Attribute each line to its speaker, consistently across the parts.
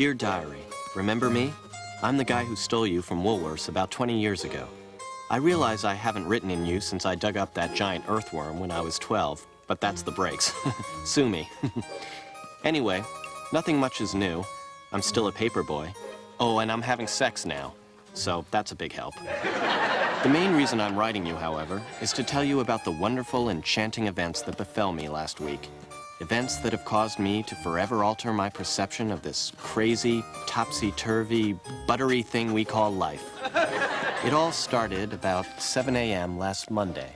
Speaker 1: Dear Diary, remember me? I'm the guy who stole you from Woolworths about 20 years ago. I realize I haven't written in you since I dug up that giant earthworm when I was 12, but that's the breaks. Sue me. Anyway, nothing much is new. I'm still a paper boy. Oh, and I'm having sex now, so that's a big help. The main reason I'm writing you, however, is to tell you about the wonderful, enchanting events that befell me last week. Events that have caused me to forever alter my perception of this crazy, topsy-turvy, buttery thing we call life. It all started about 7 a.m. last Monday.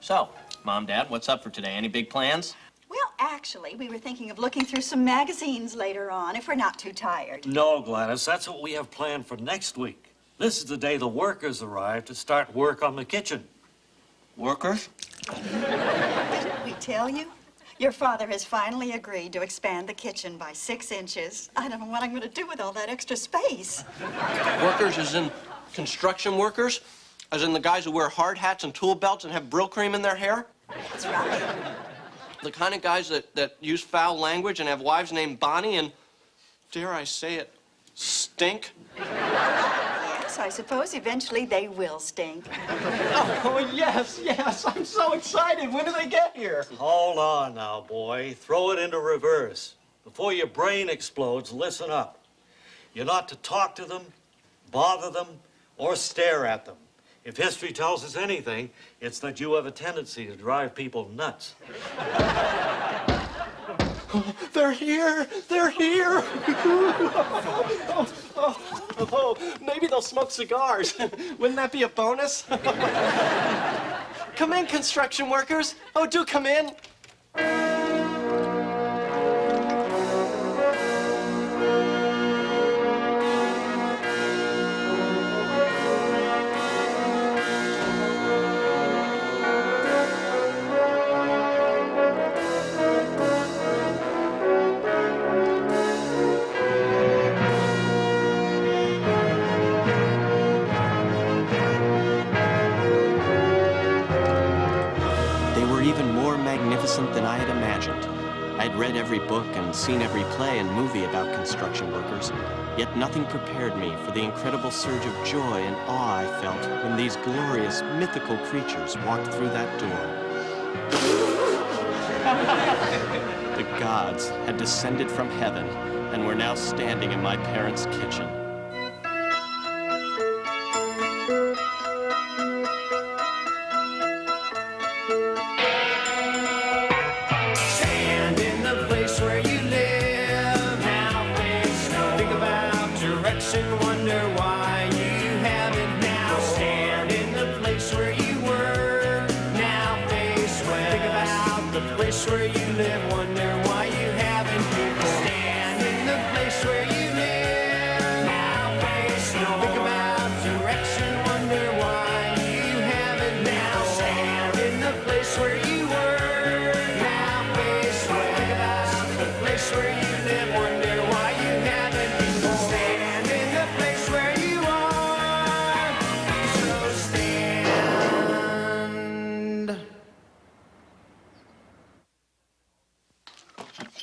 Speaker 2: So, Mom, Dad, what's up for today? Any big plans?
Speaker 3: Well, actually, we were thinking of looking through some magazines later on, if we're not too tired.
Speaker 4: No, Gladys, that's what we have planned for next week. This is the day the workers arrive to start work on the kitchen.
Speaker 2: Workers?
Speaker 3: Didn't we tell you? Your father has finally agreed to expand the kitchen by 6 inches. I don't know what I'm going to do with all that extra space.
Speaker 2: Workers as in construction workers? As in the guys who wear hard hats and tool belts and have Brill cream in their hair?
Speaker 3: That's right.
Speaker 2: The kind of guys that use foul language and have wives named Bonnie and, dare I say it, stink?
Speaker 3: Yes, I suppose eventually they will stink.
Speaker 2: Oh, yes, I'm so excited. When do they get here?
Speaker 4: Hold on now, boy. Throw it into reverse. Before your brain explodes, listen up. You're not to talk to them, bother them, or stare at them. If history tells us anything, it's that you have a tendency to drive people nuts.
Speaker 2: They're here! They're here! Oh, maybe they'll smoke cigars. Wouldn't that be a bonus? Come in, construction workers. Oh, do come in. Than I had imagined. I had read every book and seen every play and movie about construction workers, yet nothing prepared me for the incredible surge of joy and awe I felt when these glorious, mythical creatures walked through that door. The gods had descended from heaven and were now standing in my parents' kitchen.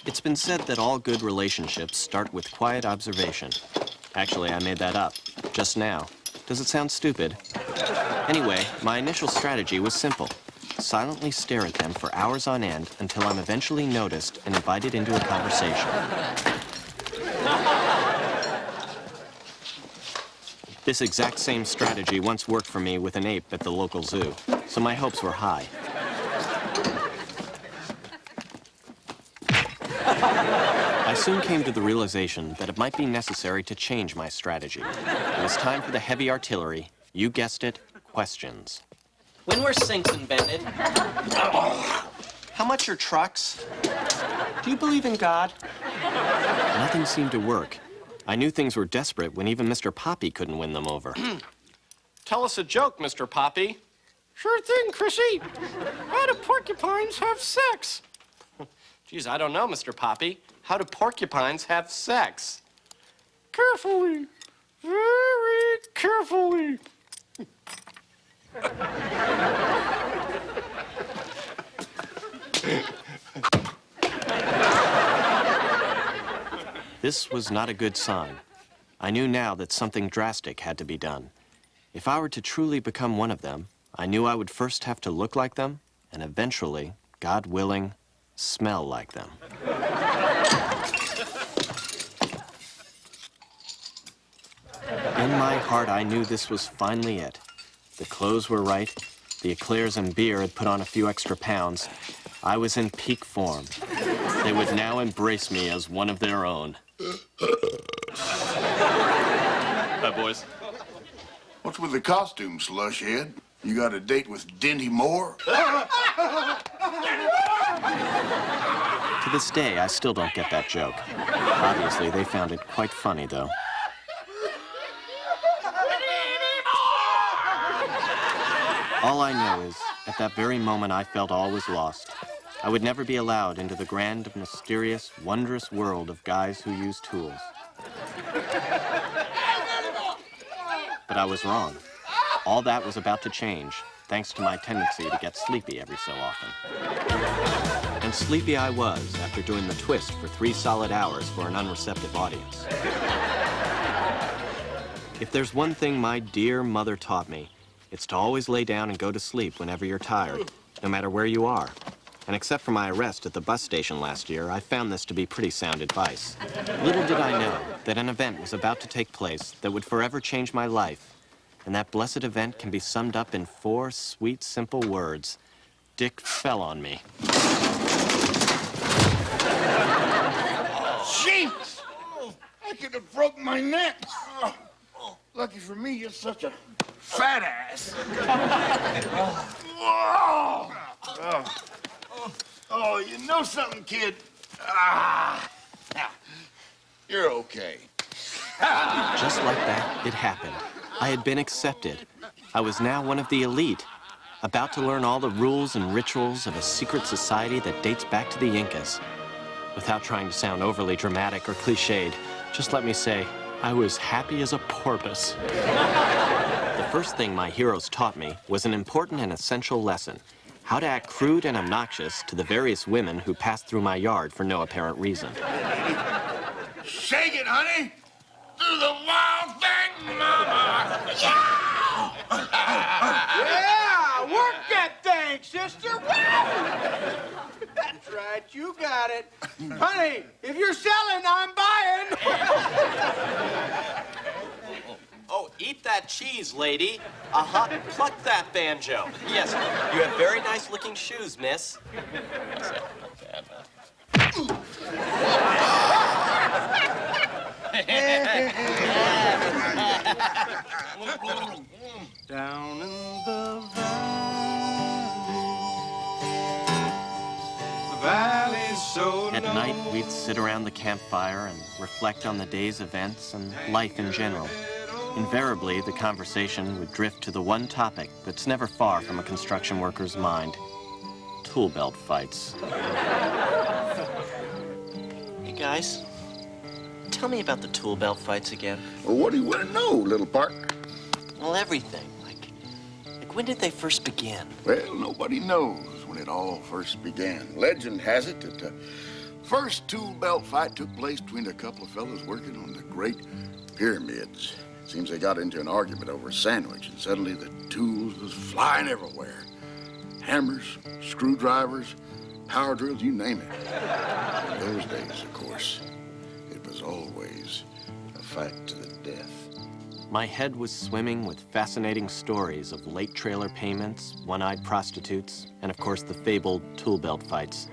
Speaker 2: It's been said that all good relationships start with quiet observation. Actually, I made that up just now. Does it sound stupid? Anyway, my initial strategy was simple. Silently stare at them for hours on end until I'm eventually noticed and invited into a conversation. This exact same strategy once worked for me with an ape at the local zoo, so my hopes were high. I soon came to the realization that it might be necessary to change my strategy. It was time for the heavy artillery. You guessed it, questions. When were sinks invented? How much are trucks? Do you believe in God? Nothing seemed to work. I knew things were desperate when even Mr. Poppy couldn't win them over. Tell us a joke, Mr. Poppy. Sure thing, Chrissy. How do porcupines have sex? Geez, I don't know, Mr. Poppy. How do porcupines have sex? Carefully. Very carefully.
Speaker 1: This was not a good sign. I knew now that something drastic had to be done. If I were to truly become one of them, I knew I would first have to look like them, and eventually, God willing, smell like them. In my heart, I knew this was finally it. The clothes were right, the eclairs and beer had put on a few extra pounds. I was in peak form. They would now embrace me as one of their own. Hi, boys.
Speaker 5: What's with the costume, slushhead? You got a date with Dinty Moore?
Speaker 1: To this day, I still don't get that joke. Obviously, they found it quite funny, though. All I know is, at that very moment, I felt all was lost. I would never be allowed into the grand, mysterious, wondrous world of guys who use tools. But I was wrong. All that was about to change, thanks to my tendency to get sleepy every so often. And sleepy I was after doing the twist for 3 solid hours for an unreceptive audience. If there's one thing my dear mother taught me, it's to always lay down and go to sleep whenever you're tired, no matter where you are. And except for my arrest at the bus station last year, I found this to be pretty sound advice. Little did I know that an event was about to take place that would forever change my life. And that blessed event can be summed up in 4 sweet, simple words. Dick fell on me.
Speaker 5: Jinx! I could have broken my neck. Lucky for me, you're such a fat ass. Oh, you know something, kid? You're okay.
Speaker 1: Just like that, it happened. I had been accepted. I was now one of the elite, about to learn all the rules and rituals of a secret society that dates back to the Incas. Without trying to sound overly dramatic or cliched, just let me say, I was happy as a porpoise. The first thing my heroes taught me was an important and essential lesson: how to act crude and obnoxious to the various women who passed through my yard for no apparent reason.
Speaker 5: Shake it, honey. Do the wild thing, mama. Yeah!
Speaker 6: Yeah, work that thing, sister. Woo! That's right, you got it. Honey, if you're selling, I'm buying.
Speaker 2: Oh, eat that cheese, lady. Pluck that banjo. Yes, you have very nice-looking shoes, miss.
Speaker 6: Down in the valley's so
Speaker 1: At night, we'd sit around the campfire and reflect on the day's events and life in general. Invariably, the conversation would drift to the one topic that's never far from a construction worker's mind: tool belt fights.
Speaker 2: Hey, guys. Tell me about the tool belt fights again.
Speaker 5: Well, what do you want to know, little partner?
Speaker 2: Well, everything. Like when did they first begin?
Speaker 5: Well, nobody knows when it all first began. Legend has it that the first tool belt fight took place between a couple of fellows working on the Great Pyramids. Seems they got into an argument over a sandwich, and suddenly the tools was flying everywhere. Hammers, screwdrivers, power drills, you name it. In those days, of course, it was always a fight to the death.
Speaker 1: My head was swimming with fascinating stories of late trailer payments, one-eyed prostitutes, and of course the fabled tool belt fights.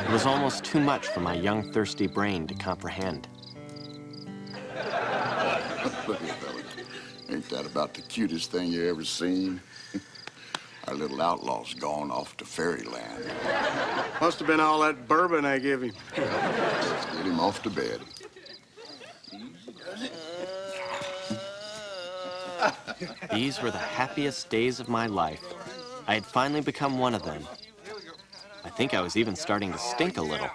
Speaker 1: It was almost too much for my young, thirsty brain to comprehend.
Speaker 5: Look here, fellas. Ain't that about the cutest thing you ever seen? Our little outlaw's gone off to fairyland.
Speaker 6: Must have been all that bourbon I give him.
Speaker 5: Let's get him off to bed.
Speaker 1: These were the happiest days of my life. I had finally become one of them. I think I was even starting to stink a little.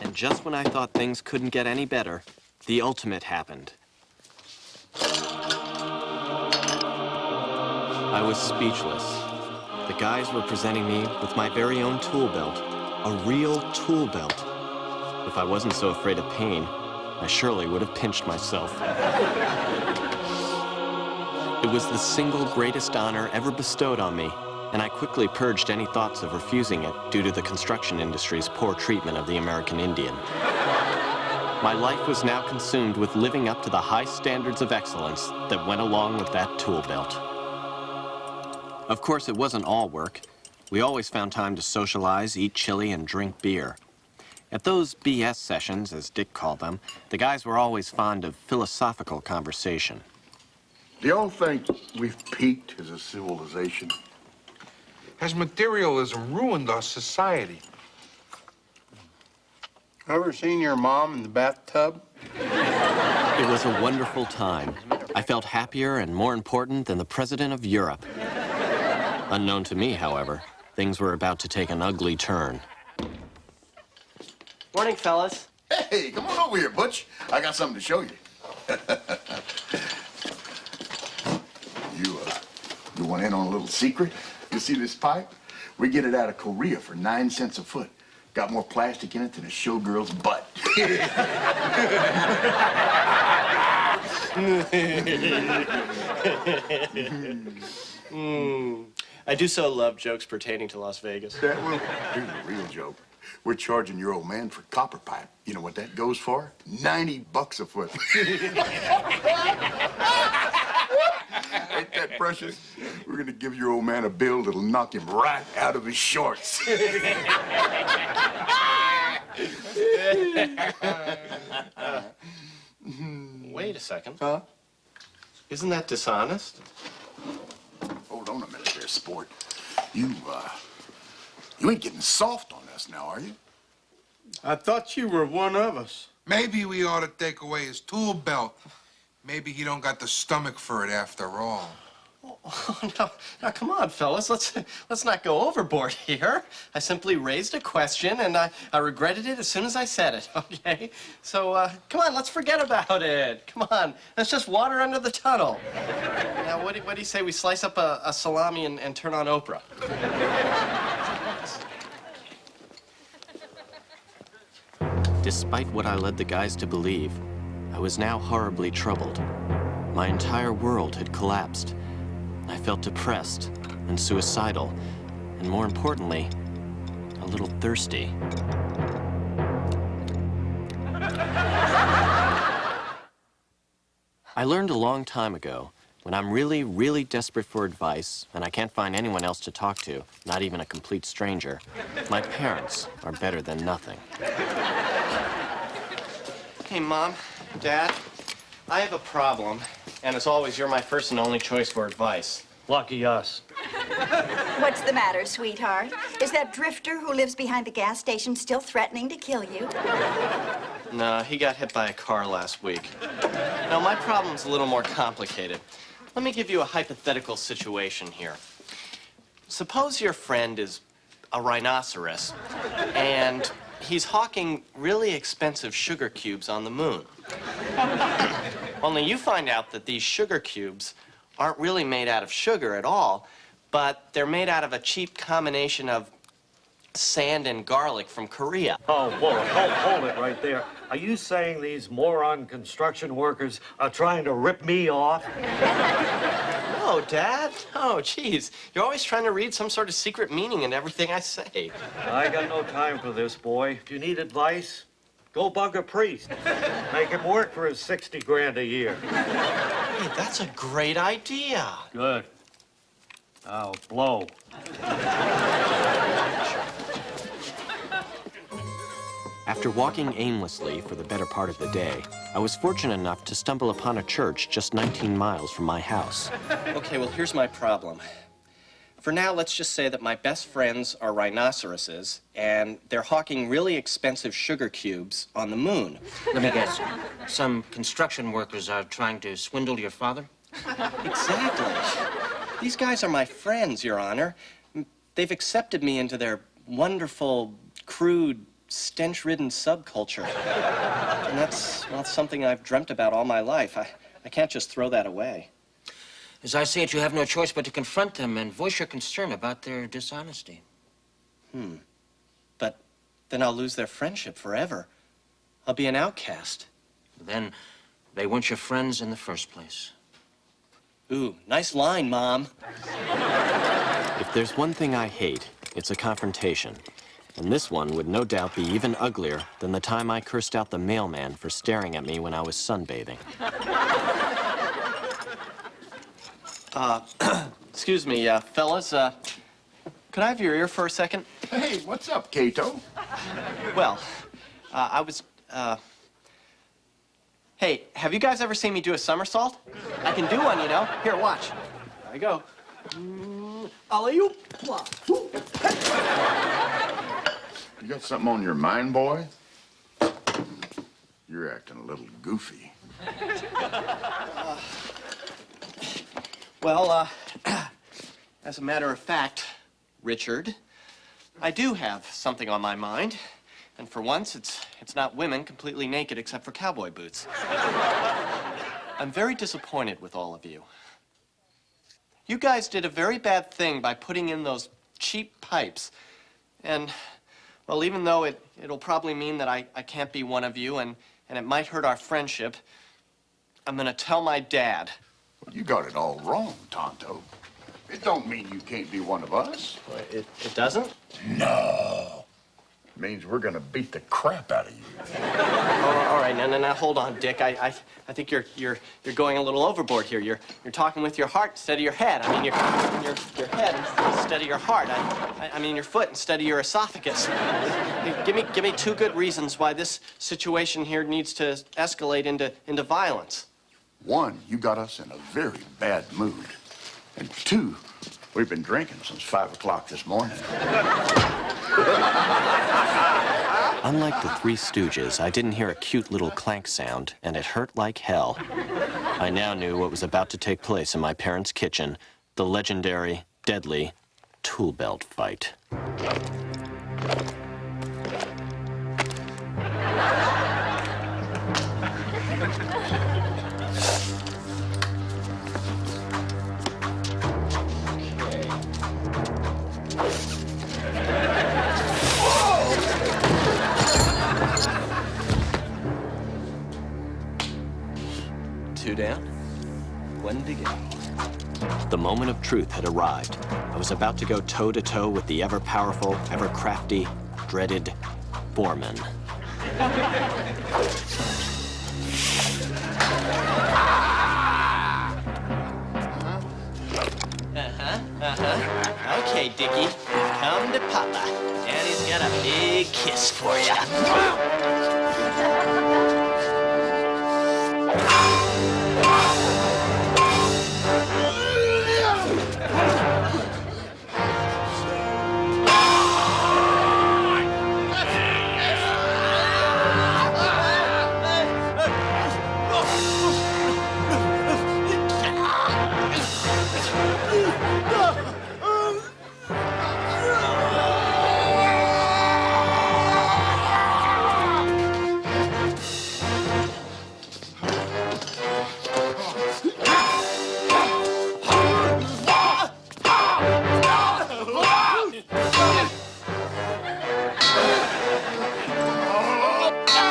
Speaker 1: And just when I thought things couldn't get any better, the ultimate happened. I was speechless. The guys were presenting me with my very own tool belt, a real tool belt. If I wasn't so afraid of pain, I surely would have pinched myself. It was the single greatest honor ever bestowed on me, and I quickly purged any thoughts of refusing it due to the construction industry's poor treatment of the American Indian. My life was now consumed with living up to the high standards of excellence that went along with that tool belt. Of course, it wasn't all work. We always found time to socialize, eat chili, and drink beer. At those BS sessions, as Dick called them, the guys were always fond of philosophical conversation.
Speaker 5: Do y'all think we've peaked as a civilization?
Speaker 7: Has materialism ruined our society?
Speaker 6: Ever seen your mom in the bathtub?
Speaker 1: It was a wonderful time. I felt happier and more important than the president of Europe. Unknown to me, however, things were about to take an ugly turn.
Speaker 2: Morning, fellas.
Speaker 5: Hey, come on over here, Butch. I got something to show you. You want in on a little secret? You see this pipe? We get it out of Korea for 9 cents a foot. Got more plastic in it than a showgirl's butt.
Speaker 2: I do so love jokes pertaining to Las Vegas.
Speaker 5: Here's a real joke. We're charging your old man for copper pipe. You know what that goes for? $90 a foot. Ain't that precious? We're gonna give your old man a bill that'll knock him right out of his shorts.
Speaker 2: Wait a second.
Speaker 5: Huh?
Speaker 2: Isn't that dishonest?
Speaker 5: Hold on a minute there, sport. You ain't getting soft on us now, are you?
Speaker 6: I thought you were one of us.
Speaker 7: Maybe we ought to take away his tool belt. Maybe he don't got the stomach for it after all.
Speaker 2: Oh, no, now, come on, fellas. Let's not go overboard here. I simply raised a question, and I regretted it as soon as I said it, okay? So, come on, let's forget about it. Come on, that's just water under the tunnel. Now, what do you say we slice up a salami and turn on Oprah?
Speaker 1: Despite what I led the guys to believe, I was now horribly troubled. My entire world had collapsed. I felt depressed and suicidal, and more importantly, a little thirsty. I learned a long time ago, when I'm really, really desperate for advice, and I can't find anyone else to talk to, not even a complete stranger, my parents are better than nothing.
Speaker 2: Hey, Mom, Dad, I have a problem, and as always, you're my first and only choice for advice.
Speaker 4: Lucky us.
Speaker 3: What's the matter, sweetheart? Is that drifter who lives behind the gas station still threatening to kill you?
Speaker 2: No, he got hit by a car last week. Now, my problem's a little more complicated. Let me give you a hypothetical situation here. Suppose your friend is a rhinoceros, and he's hawking really expensive sugar cubes on the moon. Only you find out that these sugar cubes aren't really made out of sugar at all, but they're made out of a cheap combination of sand and garlic from Korea.
Speaker 4: Oh, whoa, hold it right there. Are you saying these moron construction workers are trying to rip me off?
Speaker 2: No, Dad. No, geez. You're always trying to read some sort of secret meaning in everything I say.
Speaker 4: I got no time for this, boy. If you need advice, go bug a priest. Make him work for his 60 grand a year.
Speaker 2: Hey, that's a great idea.
Speaker 4: Good. Now, blow.
Speaker 1: After walking aimlessly for the better part of the day, I was fortunate enough to stumble upon a church just 19 miles from my house.
Speaker 2: Okay, well, here's my problem. For now, let's just say that my best friends are rhinoceroses, and they're hawking really expensive sugar cubes on the moon.
Speaker 8: Let me guess. Some construction workers are trying to swindle your father?
Speaker 2: Exactly. These guys are my friends, Your Honor. They've accepted me into their wonderful, crude, stench-ridden subculture. And that's something I've dreamt about all my life. I can't just throw that away.
Speaker 8: As I see it, you have no choice but to confront them and voice your concern about their dishonesty.
Speaker 2: But then I'll lose their friendship forever. I'll be an outcast.
Speaker 8: Then they weren't your friends in the first place.
Speaker 2: Ooh, nice line, Mom.
Speaker 1: If there's one thing I hate, it's a confrontation. And this one would no doubt be even uglier than the time I cursed out the mailman for staring at me when I was sunbathing.
Speaker 2: Excuse me, fellas, could I have your ear for a second?
Speaker 5: Hey, what's up, Cato?
Speaker 2: Well, hey, have you guys ever seen me do a somersault? I can do one, you know. Here, watch. There I go. Alley-oop.
Speaker 5: You got something on your mind, boy? You're acting a little goofy.
Speaker 2: Well, as a matter of fact, Richard, I do have something on my mind. And for once, it's not women completely naked except for cowboy boots. I'm very disappointed with all of you. You guys did a very bad thing by putting in those cheap pipes. And, well, even though it'll probably mean that I can't be one of you and it might hurt our friendship, I'm gonna tell my dad.
Speaker 5: Well, you got it all wrong, Tonto. It don't mean you can't be one of us.
Speaker 2: It doesn't?
Speaker 5: No. It means we're gonna beat the crap out of you.
Speaker 2: All right, now, hold on, Dick. I think you're going a little overboard here. You're talking with your heart instead of your head. I mean, your head instead of your heart. I mean, your foot instead of your esophagus. Give me two good reasons why this situation here needs to escalate into violence.
Speaker 5: One, you got us in a very bad mood. And two, we've been drinking since 5 o'clock this morning.
Speaker 1: Unlike the Three Stooges, I didn't hear a cute little clank sound, and it hurt like hell. I now knew what was about to take place in my parents' kitchen, the legendary, deadly tool belt fight.
Speaker 2: Two down, one to go.
Speaker 1: The moment of truth had arrived. I was about to go toe-to-toe with the ever-powerful, ever-crafty, dreaded Foreman.
Speaker 2: Okay, Dickie, come to Papa. Daddy's got a big kiss for you.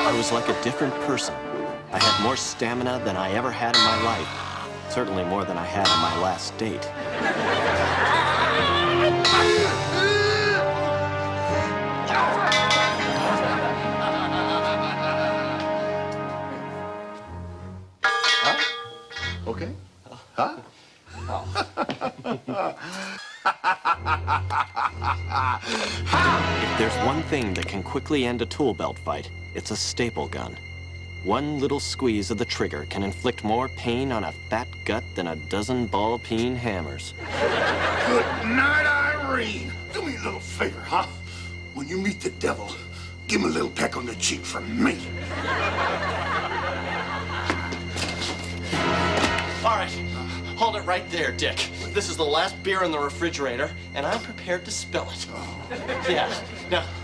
Speaker 1: I was like a different person. I had more stamina than I ever had in my life. Certainly more than I had on my last date.
Speaker 5: Huh? Okay. Huh?
Speaker 1: If there's one thing that can quickly end a tool belt fight, it's a staple gun. One little squeeze of the trigger can inflict more pain on a fat gut than a dozen ball-peen hammers.
Speaker 5: Good night, Irene. Do me a little favor, huh? When you meet the devil, give him a little peck on the cheek from me.
Speaker 2: All right, hold it right there, Dick. This is the last beer in the refrigerator, and I'm prepared to spill it. Yeah.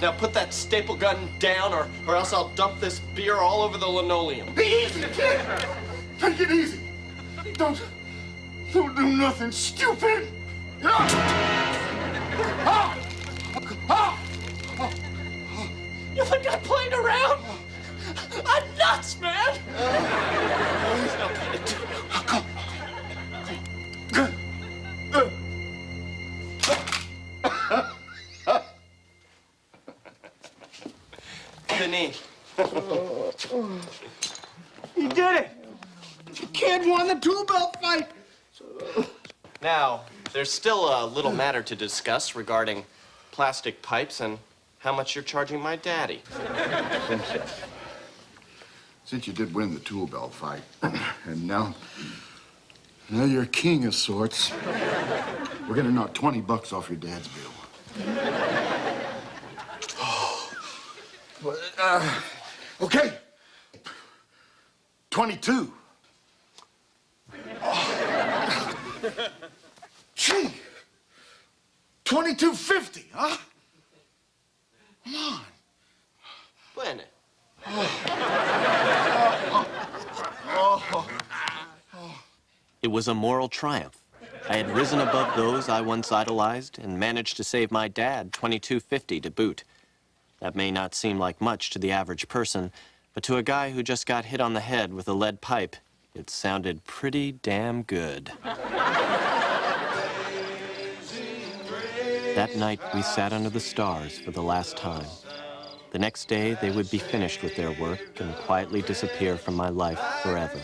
Speaker 2: Now put that staple gun down, or else I'll dump this beer all over the linoleum.
Speaker 5: Easy, kid. Take it easy. Don't Don't do nothing stupid. Yeah. Ah. Ah.
Speaker 2: You think I'm playing around? I'm nuts, man! Denis.
Speaker 6: You did it. The kid won the tool belt fight.
Speaker 2: Now, there's still a little matter to discuss regarding plastic pipes and how much you're charging my daddy.
Speaker 5: Since you did win the tool belt fight, and now you're a king of sorts, we're gonna knock $20 off your dad's bill. Okay. 22. Gee. 22.50, huh? Come on.
Speaker 2: Bennett.
Speaker 1: It was a moral triumph. I had risen above those I once idolized and managed to save my dad $22.50 to boot. That may not seem like much to the average person, but to a guy who just got hit on the head with a lead pipe, it sounded pretty damn good. That night, we sat under the stars for the last time. The next day, they would be finished with their work and quietly disappear from my life forever.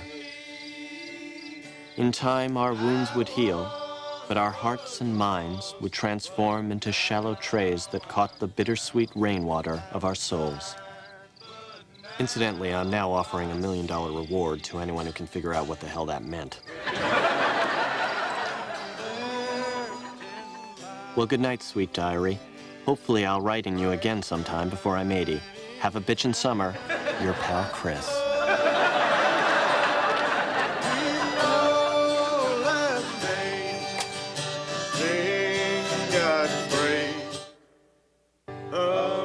Speaker 1: In time, our wounds would heal, but our hearts and minds would transform into shallow trays that caught the bittersweet rainwater of our souls. Incidentally, I'm now offering $1 million reward to anyone who can figure out what the hell that meant. Well, good night, sweet diary. Hopefully I'll write in you again sometime before I'm 80. Have a bitchin' summer. Your pal, Chris.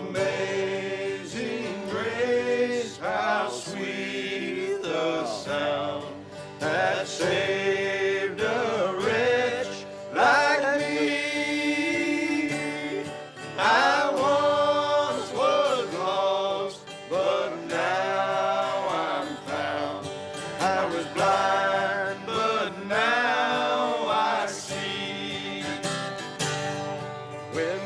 Speaker 6: Amazing grace, how sweet the sound that saved a wretch like me. I once was lost, but now I'm found. I was blind, but now I see. When